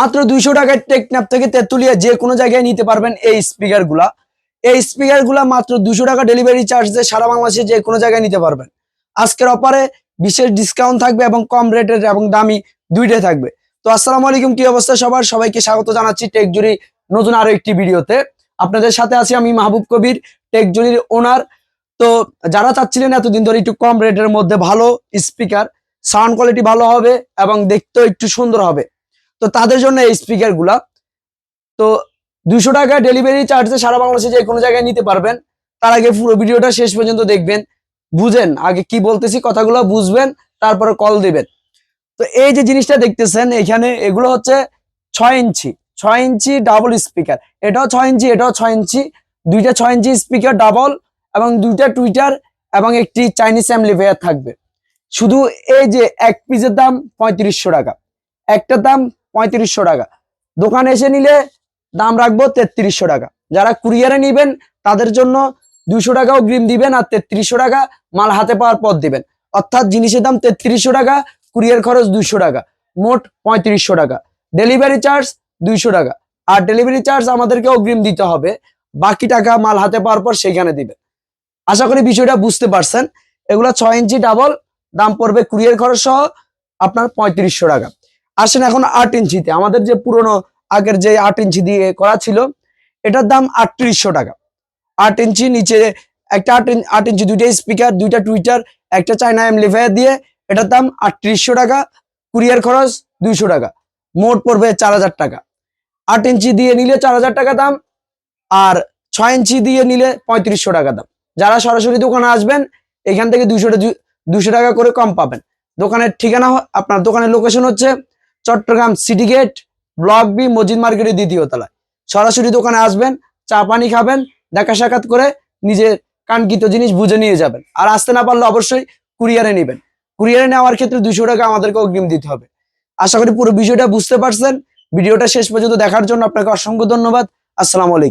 মাত্র 200 টাকায় টেকনাফ থেকে তেতুলিয়া যে কোনো জায়গায় নিতে পারবেন এই স্পিকারগুলা। এই স্পিকারগুলা মাত্র 200 টাকা ডেলিভারি চার্জ দিয়ে সারা বাংলাদেশে যে কোনো জায়গায় নিতে পারবেন। আজকের অফারে বিশেষ ডিসকাউন্ট থাকবে এবং কম রেটের এবং দামি দুইটাই থাকবে। তো আসসালামু আলাইকুম, কি অবস্থা সবার? সবাইকে স্বাগত জানাচ্ছি টেকজুরি নতুন আরো একটি ভিডিওতে। আপনাদের সাথে আছি আমি মাহবুব কবির, টেকজুরির ওনার। তো যারা চাচ্ছিলেন এতদিন ধরে একটু কম রেটের মধ্যে ভালো স্পিকার, সাউন্ড কোয়ালিটি ভালো হবে এবং দেখতেও একটু সুন্দর হবে, তো তাদের জন্য এই স্পিকার গুলা। তো 200 টাকা ডেলিভারি চার্জে সারা বাংলাদেশে যে কোনো জায়গায় নিতে পারবেন। তার আগে পুরো ভিডিওটা শেষ পর্যন্ত দেখবেন, বুঝেন আগে কি বলতেছি, কথাগুলো বুঝবেন, তারপরে কল দিবেন। তো এই যে জিনিসটা দেখতেছেন এখানে, এগুলো হচ্ছে 6 ইঞ্চি ডাবল স্পিকার। এটাও 6 ইঞ্চি, এটাও 6 ইঞ্চি, দুইটা 6 ইঞ্চি স্পিকার ডাবল এবং দুইটা টুইটার এবং একটি চাইনিজ অ্যাম্পলিফায়ার থাকবে। শুধু এই যে এক পিসের দাম 3500 টাকা, একটার দাম 3500 টাকা। দোকানে এসে নিলে দাম রাখবো 3300 টাকা। যারা কুরিয়ারে নিবেন তাদের জন্য 200 টাকা অগ্রিম দিবেন আর 3300 টাকা মাল হাতে পাওয়ার পর দিবেন। অর্থাৎ জিনিসের দাম 3300 টাকা, কুরিয়ার খরচ 200 টাকা, মোট 3500 টাকা। ডেলিভারি চার্জ 200 টাকা, আর ডেলিভারি চার্জ আমাদেরকে অগ্রিম দিতে হবে, বাকি টাকা মাল হাতে পাওয়ার পর সেখানে দিবেন। আশা করি বিষয়টা বুঝতে পারছেন। এগুলা 6 ইঞ্চি ডাবল, দাম পড়বে কুরিয়ার খরচ সহ আপনার 3500 টাকা। আসেন এখন 8 ইঞ্চিতে, আমাদের যে পুরনো আগের যে 8 ইঞ্চি দিয়ে করা ছিল, এটার দাম 3800 টাকা। 8 ইঞ্চি নিচে একটা 8 ইঞ্চি দুইটা স্পিকার, দুইটা টুইটার, একটা চায়না অ্যাম্পলিফায়ার দিয়ে এটার দাম 3800 টাকা, কুরিয়ার খরচ 200 টাকা, মোট পড়বে 4000 টাকা। 8 ইঞ্চি দিয়ে নিলে 4000 টাকা দাম, আর 6 ইঞ্চি দিয়ে নিলে 3500 টাকা দাম। যারা সরাসরি দোকানে আসবেন এখান থেকে 200 টাকা করে কম পাবেন। দোকানের ঠিকানা, আপনার দোকানের লোকেশন হচ্ছে Chittagong city gate, block B, মসজিদ মার্কেটের 2য় তলায়। সরাসরি দোকানে আসবেন, চা পানি খাবেন, দেখা সাক্ষাৎ করে নিজের কাঙ্ক্ষিত জিনিস বুঝে নিয়ে যাবেন। আর আসতে না পারলে অবশ্যই কুরিয়ারে নেবেন। কুরিয়ারে নেওয়ার ক্ষেত্রে 200 টাকা আমাদেরকে অগ্রিম দিতে হবে। আশা করি পুরো বিষয়টা বুঝতে পারছেন। ভিডিওটা শেষ পর্যন্ত দেখার জন্য আপনাকে অসংখ্য ধন্যবাদ। আসসালামু আলাইকুম।